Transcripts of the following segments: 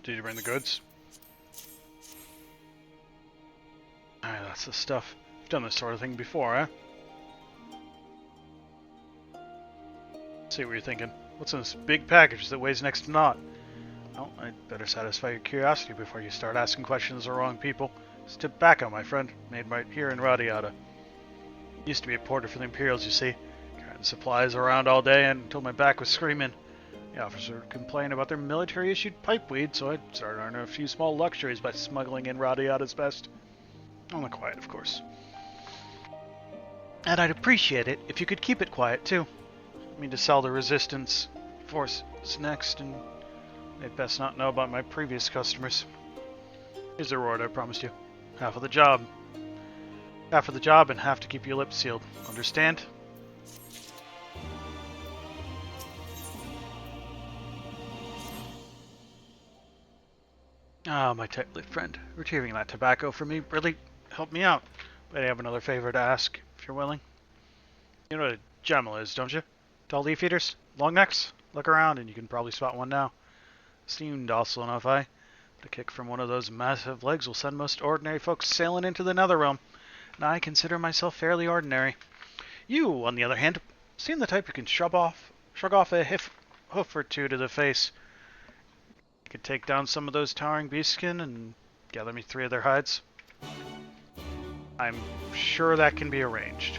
Did you bring the goods? Alright, that's the stuff. You've done this sort of thing before, eh? See what you're thinking. What's in this big package that weighs next to naught? Well, I'd better satisfy your curiosity before you start asking questions of the wrong people. It's tobacco, my friend, made right here in Radiata. Used to be a porter for the Imperials, you see. Carrying supplies around all day until my back was screaming. The officer would complain about their military-issued pipeweed, so I started earning a few small luxuries by smuggling in Radiata's best. On the quiet, of course. And I'd appreciate it if you could keep it quiet, too. I mean to sell the Resistance Force next, and they'd best not know about my previous customers. Here's the reward I promised you. Half of the job. Half of the job and half to keep your lips sealed. Understand? Ah, my tight-lipped friend. Retrieving that tobacco for me really helped me out. But I have another favor to ask, if you're willing. You know what a gemma is, don't you? Tall leaf eaters? Long necks? Look around and you can probably spot one now. Seemed docile enough, but a kick from one of those massive legs will send most ordinary folks sailing into the netherrealm. And I consider myself fairly ordinary. You, on the other hand, seem the type who can shrug off a hoof or two to the face. You could take down some of those towering beastskin and gather me 3 of their hides. I'm sure that can be arranged.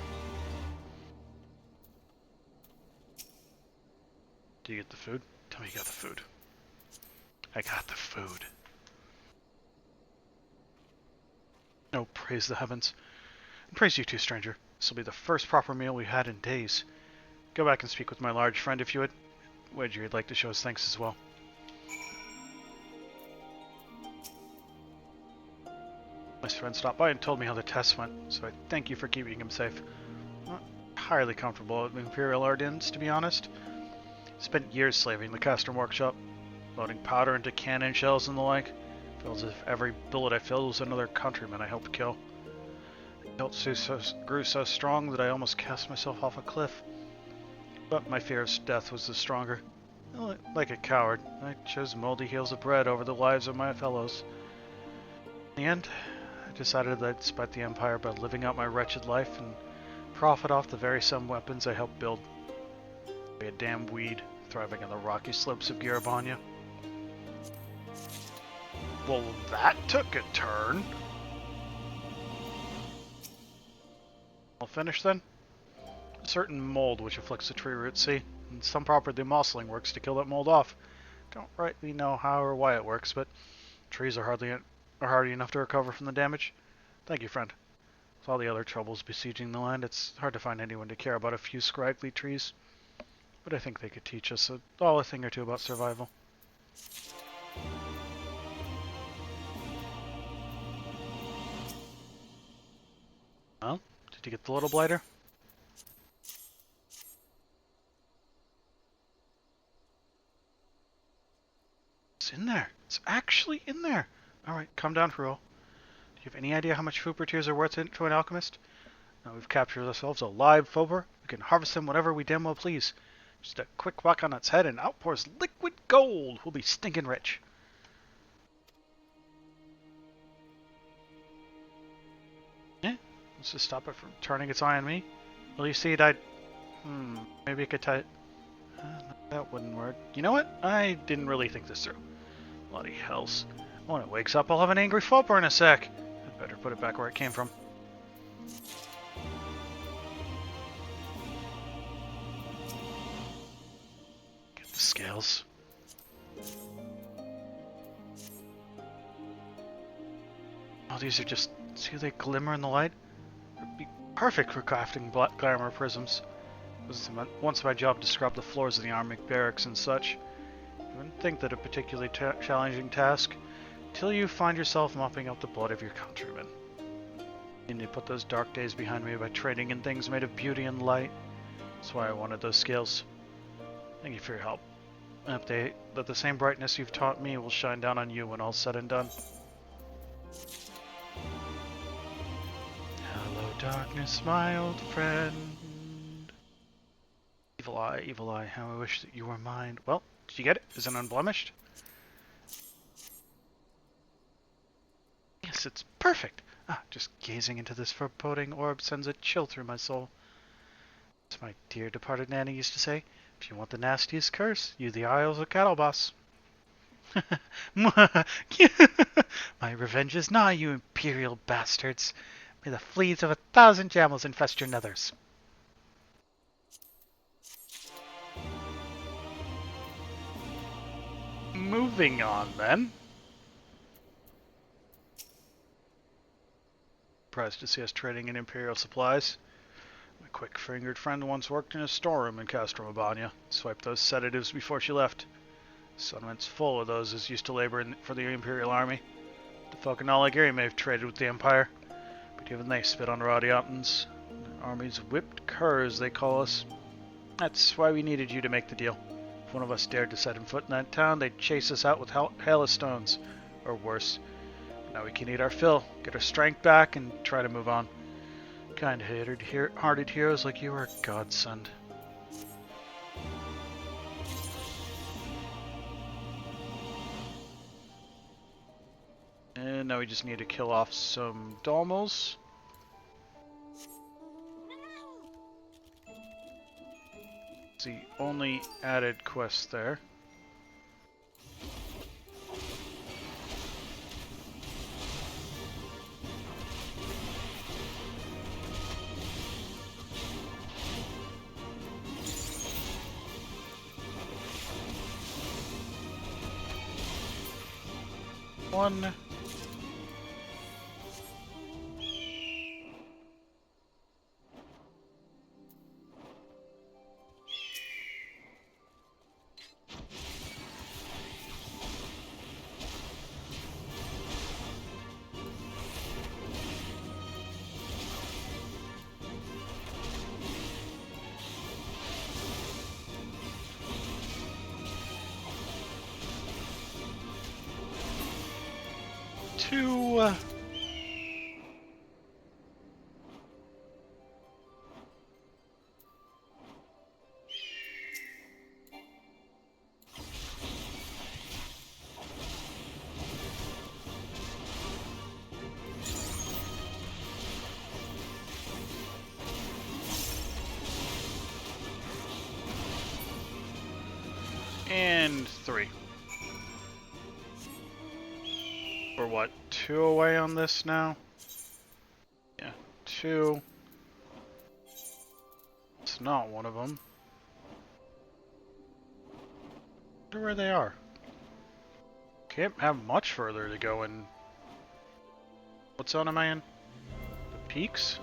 Do you get the food? Tell me you got the food. I got the food. Oh, praise the heavens. And praise you too, stranger. This will be the first proper meal we've had in days. Go back and speak with my large friend if you would. Wedger would like to show his thanks as well. My friend stopped by and told me how the tests went, so I thank you for keeping him safe. I'm not entirely comfortable with Imperial Ordnance, to be honest. Spent years slaving the Castrum workshop, loading powder into cannon shells and the like. Felt as if every bullet I filled was another countryman I helped kill. The guilt grew so strong that I almost cast myself off a cliff. But my fear of death was the stronger. Like a coward, I chose moldy heels of bread over the lives of my fellows. In the end, I decided that I'd spite the Empire by living out my wretched life and profit off the very same weapons I helped build. Be a damn weed thriving on the rocky slopes of Garabanya. Well, that took a turn. I'll finish then. A certain mold which afflicts the tree root, see? And some proper demossling works to kill that mold off. Don't rightly know how or why it works, but trees are hardy enough to recover from the damage. Thank you, friend. With all the other troubles besieging the land, it's hard to find anyone to care about a few scraggly trees. But I think they could teach us all a thing or two about survival. Well, did you get the little blighter? It's in there. It's actually in there. Alright, calm down, Hruel. Do you have any idea how much Fooper tears are worth to an alchemist? Now we've captured ourselves a live Fober. We can harvest them whenever we damn well please. Just a quick whack on its head and out pours liquid gold. We'll be stinking rich. Yeah, let's just stop it from turning its eye on me. Well, you see, maybe I could tie it. That wouldn't work. You know what? I didn't really think this through. Bloody hells. When it wakes up, I'll have an angry Foper in a sec. I'd better put it back where it came from. Get the scales. Oh, these are just... see how they glimmer in the light? It'd be perfect for crafting black glamour prisms. It was once my job to scrub the floors of the army barracks and such. You wouldn't think that a particularly challenging task till you find yourself mopping up the blood of your countrymen. And you put those dark days behind me by trading in things made of beauty and light. That's why I wanted those scales. Thank you for your help. I hope that the same brightness you've taught me will shine down on you when all's said and done. Hello, darkness, my old friend. Evil eye, how I wish that you were mine. Well, did you get it? Is it unblemished? Nice, it's perfect. Just gazing into this foreboding orb sends a chill through my soul. As my dear departed nanny used to say, if you want the nastiest curse, use the Isles of Cattleboss. My revenge is nigh, you imperial bastards. May the fleas of 1,000 jammels infest your nethers. Moving on, then. Surprised to see us trading in Imperial supplies. My quick-fingered friend once worked in a storeroom in Castromabania. Swiped those sedatives before she left. Settlement's full of those as used to labor for the Imperial Army. The folk in Alagiri may have traded with the Empire, but even they spit on Radiantans. The army's whipped curs, they call us. That's why we needed you to make the deal. If one of us dared to set foot in that town, they'd chase us out with hail of stones, or worse. Now we can eat our fill, get our strength back, and try to move on. Kind-hearted heroes like you are a godsend. And now we just need to kill off some Dalmals. It's the only added quest there. One. Two. And 3. We're what, 2 away on this now? Yeah, 2. It's not one of them. I wonder where they are. Can't have much further to go in. What zone am I in? The peaks?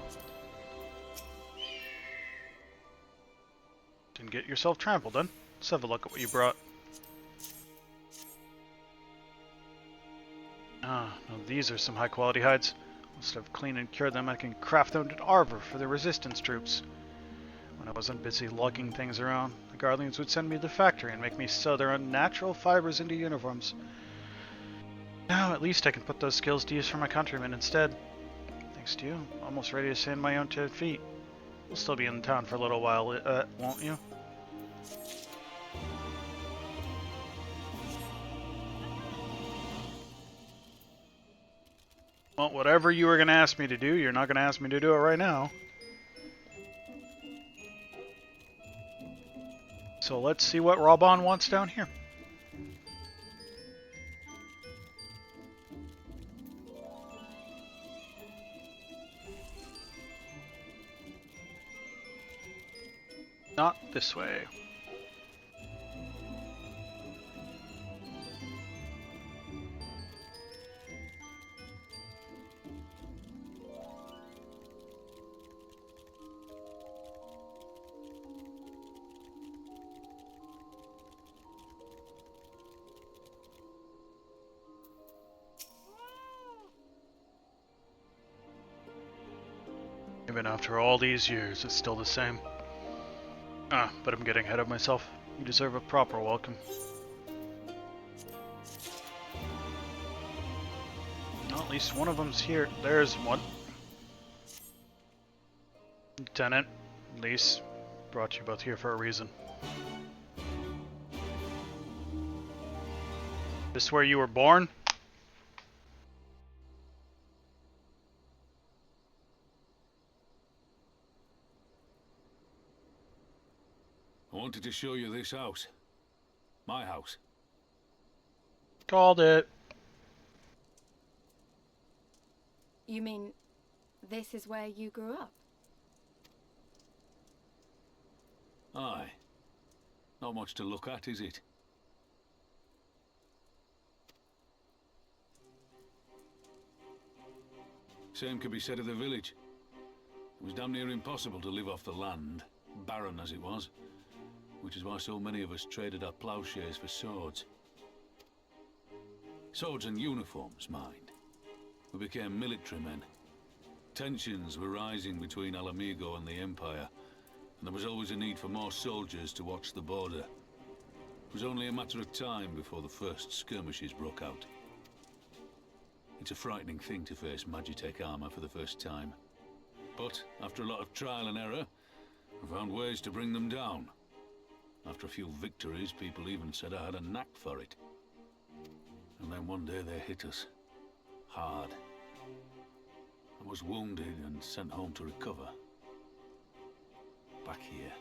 Didn't get yourself trampled then. Let's have a look at what you brought. Ah, no, these are some high quality hides. Once I've cleaned and cured them, I can craft them into armor for the resistance troops. When I wasn't busy lugging things around, the Guardians would send me to the factory and make me sew their unnatural fibers into uniforms. Now at least I can put those skills to use for my countrymen instead. Thanks to you, I'm almost ready to stand my own 2 feet. We'll still be in town for a little while, won't you? Well, whatever you were going to ask me to do, you're not going to ask me to do it right now. So let's see what Raban wants down here. Not this way. Even after all these years, it's still the same. But I'm getting ahead of myself. You deserve a proper welcome. Well, at least one of them's here. There's one. Lieutenant, Lise, brought you both here for a reason. This where you were born? wanted to show you this house. My house. Called it. You mean this is where you grew up? Aye. Not much to look at, is it? Same could be said of the village. It was damn near impossible to live off the land, barren as it was, which is why so many of us traded our plowshares for swords. Swords and uniforms, mind. We became military men. Tensions were rising between Alamigo and the Empire, and there was always a need for more soldiers to watch the border. It was only a matter of time before the first skirmishes broke out. It's a frightening thing to face Miqo'te armor for the first time. But after a lot of trial and error, I found ways to bring them down. After a few victories, people even said I had a knack for it. And then one day they hit us. Hard. I was wounded and sent home to recover. Back here.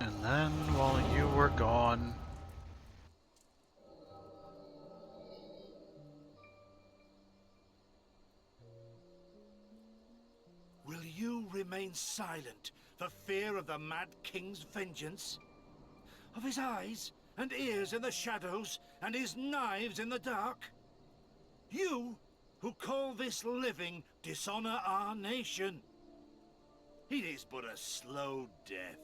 And then, while you were gone... Will you remain silent for fear of the Mad King's vengeance? Of his eyes and ears in the shadows and his knives in the dark? You, who call this living dishonor our nation. It is but a slow death.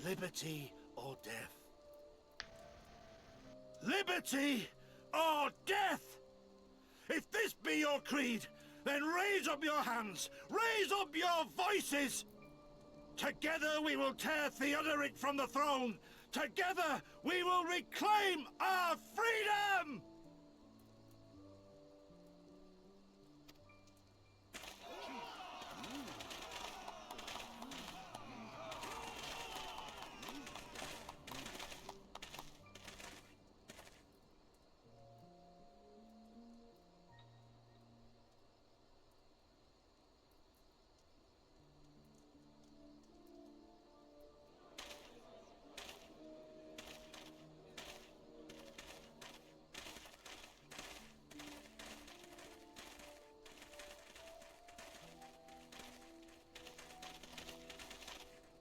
Liberty or death? Liberty or death? If this be your creed, then raise up your hands, raise up your voices! Together we will tear Theodoric from the throne! Together we will reclaim our freedom!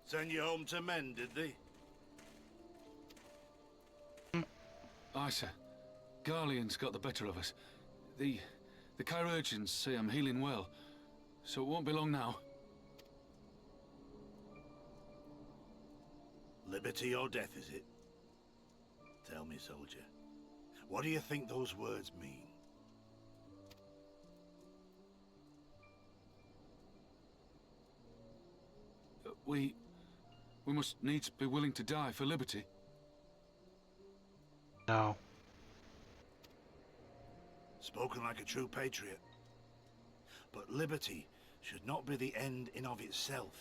Send you home to men, did they? Aye, sir. Garlean's got the better of us. The chirurgeons say I'm healing well, so it won't be long now. Liberty or death, is it? Tell me, soldier. What do you think those words mean? We must needs be willing to die for liberty. No. Spoken like a true patriot. But liberty should not be the end in of itself.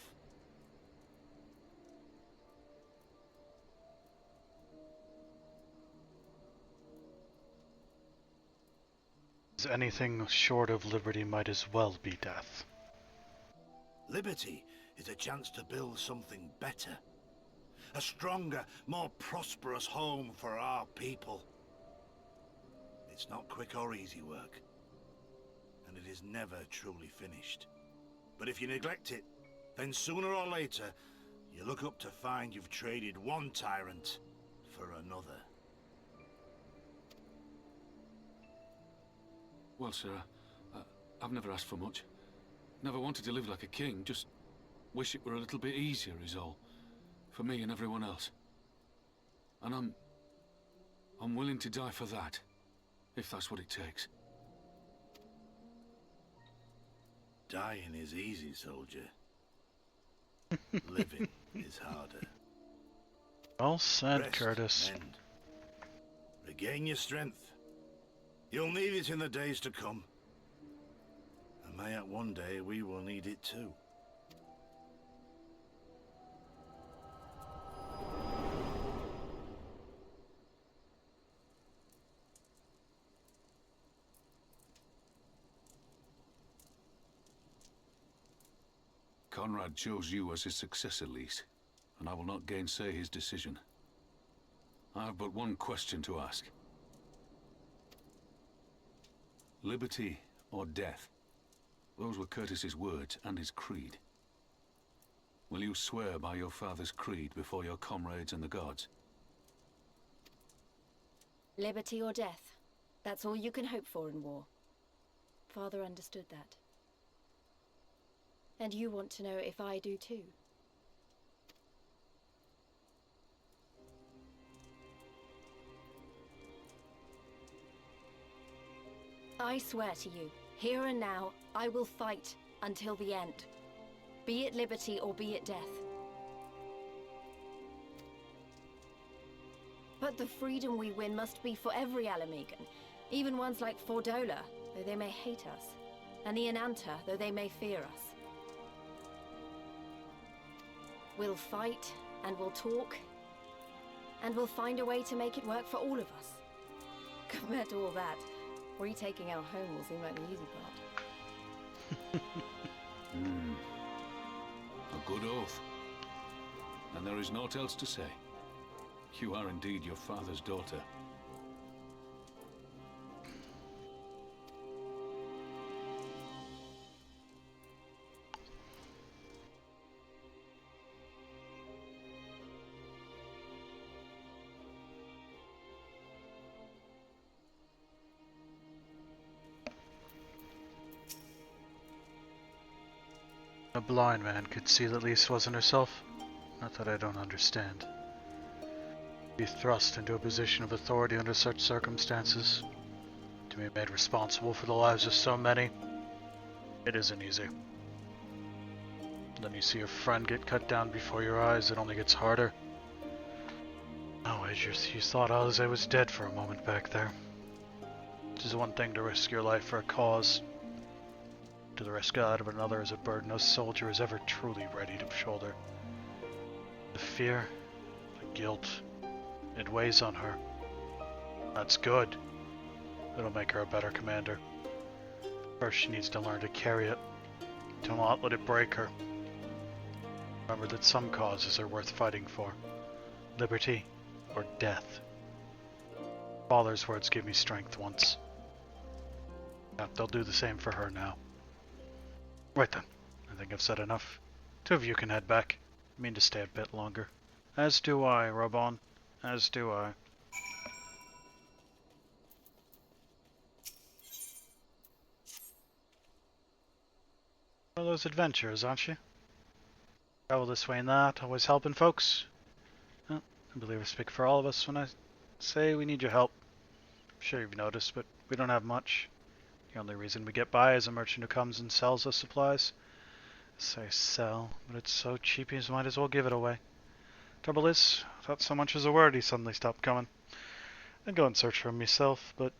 Anything short of liberty might as well be death. Liberty is a chance to build something better. A stronger, more prosperous home for our people. It's not quick or easy work. And it is never truly finished. But if you neglect it, then sooner or later, you look up to find you've traded one tyrant for another. Well, sir, I've never asked for much. Never wanted to live like a king, just wish it were a little bit easier is all. For me and everyone else. And I'm willing to die for that, if that's what it takes. Dying is easy, soldier. Living is harder. Well said, Rest, Curtis. mend. Regain your strength. You'll need it in the days to come. And mayhap one day we will need it too. Conrad chose you as his successor, Lise, and I will not gainsay his decision. I have but one question to ask. Liberty or death? Those were Curtis's words and his creed. Will you swear by your father's creed before your comrades and the gods? Liberty or death. That's all you can hope for in war. Father understood that. And you want to know if I do too. I swear to you, here and now, I will fight until the end. Be it liberty or be it death. But the freedom we win must be for every Alamegan, even ones like Fordola, though they may hate us, and the Ananta, though they may fear us. We'll fight, and we'll talk, and we'll find a way to make it work for all of us. Compared to all that, retaking our home will seem like the easy part. A good oath. And there is naught else to say. You are indeed your father's daughter. A blind man could see that Lise wasn't herself. Not that I don't understand. Be thrust into a position of authority under such circumstances, to be made responsible for the lives of so many, it isn't easy. Then you see your friend get cut down before your eyes, it only gets harder. Oh, you thought I was dead for a moment back there. It is one thing to risk your life for a cause. To the risk out of another is a burden no soldier is ever truly ready to shoulder. The fear, the guilt, it weighs on her. That's good. It'll make her a better commander. First, she needs to learn to carry it, to not let it break her. Remember that some causes are worth fighting for. Liberty or death. Father's words gave me strength once. Yeah, they'll do the same for her now. Right then, I think I've said enough. Two of you can head back. I mean to stay a bit longer. As do I, Robon. As do I. One of those adventurers, aren't you? Travel this way and that, always helping folks. Well, I believe I speak for all of us when I say we need your help. I'm sure you've noticed, but we don't have much. The only reason we get by is a merchant who comes and sells us supplies. I say sell, but it's so cheap he might as well give it away. Trouble is, without so much as a word, he suddenly stopped coming. I'd go and search for him myself, but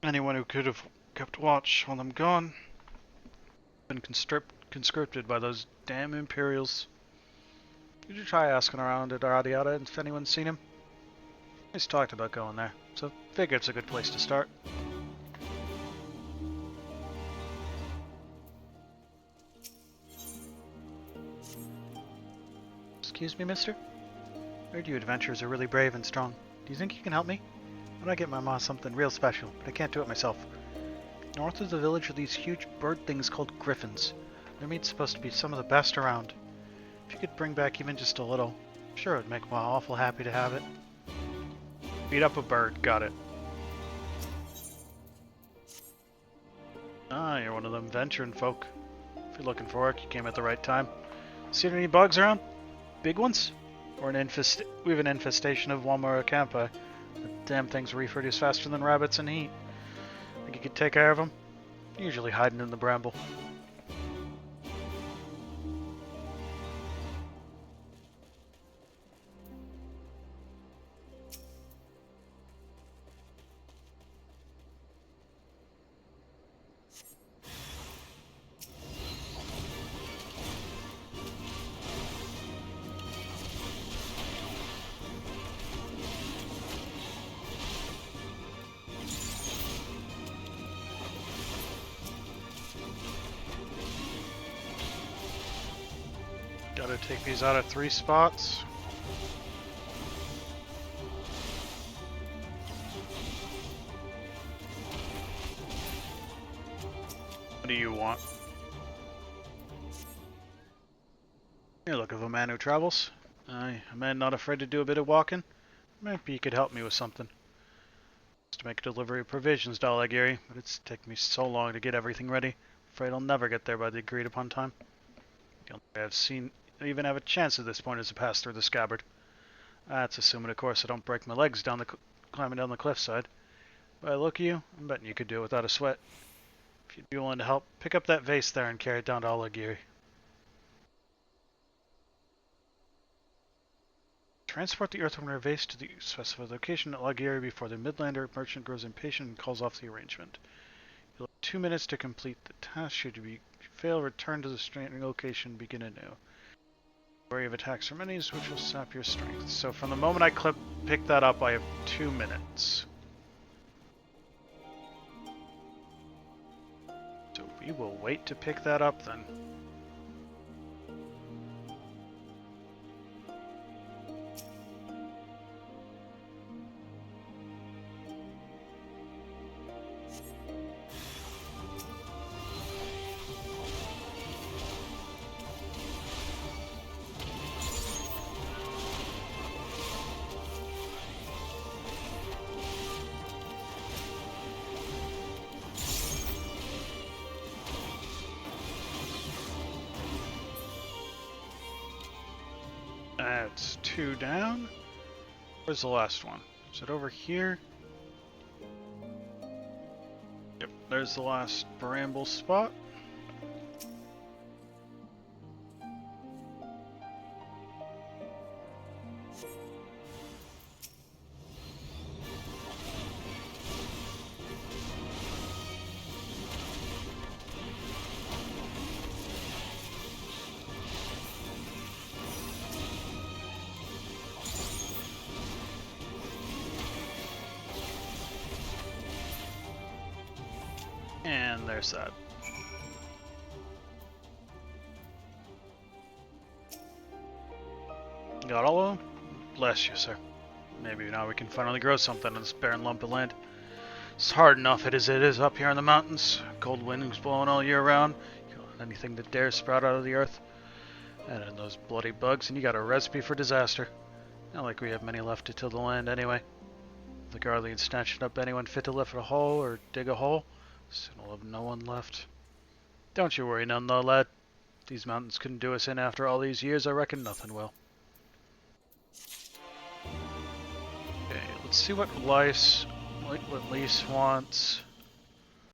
anyone who could have kept watch while I'm gone been conscripted by those damn Imperials. Did you try asking around at Aradiata if anyone's seen him? He's talked about going there, so figure it's a good place to start. Excuse me, mister? I heard you adventurers are really brave and strong. Do you think you can help me? I want to get my ma something real special, but I can't do it myself. North of the village are these huge bird things called griffins. Their meat's supposed to be some of the best around. If you could bring back even just a little, I'm sure it'd make Ma awful happy to have it. Beat up a bird, got it. Ah, you're one of them venturing folk. If you're looking for work, you came at the right time. See any bugs around? Big ones? Or we have an infestation of Walmara Campi. The damn things reproduce faster than rabbits in heat. Think you could take care of them? Usually hiding in the bramble. Gotta take these out of 3 spots. What do you want? You look of a man who travels. Aye, a man not afraid to do a bit of walking. Maybe you could help me with something. Just to make a delivery of provisions to Alagiri, but it's taken me so long to get everything ready. Afraid I'll never get there by the agreed upon time. The only way I've seen even have a chance at this point is to pass through the scabbard. That's assuming, of course, I don't break my legs down climbing down the cliffside. But I look at you, I'm betting you could do it without a sweat. If you'd be willing to help, pick up that vase there and carry it down to Alagiri. Transport the earthenware vase to the specified location at Alagiri before the Midlander merchant grows impatient and calls off the arrangement. You'll have 2 minutes to complete the task. Should you fail, return to the stranding location, begin anew. Worry of attacks from enemies, which will sap your strength. So from the moment I pick that up, I have 2 minutes. So we will wait to pick that up then. That's 2 down. Where's the last one? Is it over here? Yep, there's the last bramble spot. And there's that. Got all of them? Bless you, sir. Maybe now we can finally grow something on this barren lump of land. It's hard enough as it is up here in the mountains. Cold winds blowing all year round. You don't want anything that dares sprout out of the earth. And then those bloody bugs, and you got a recipe for disaster. Not like we have many left to till the land anyway. The Guardian snatching up anyone fit to lift a hole or dig a hole. Soon we'll have no one left. Don't you worry none though, lad. These mountains couldn't do us in after all these years. I reckon nothing will. Okay, let's see what Lys wants.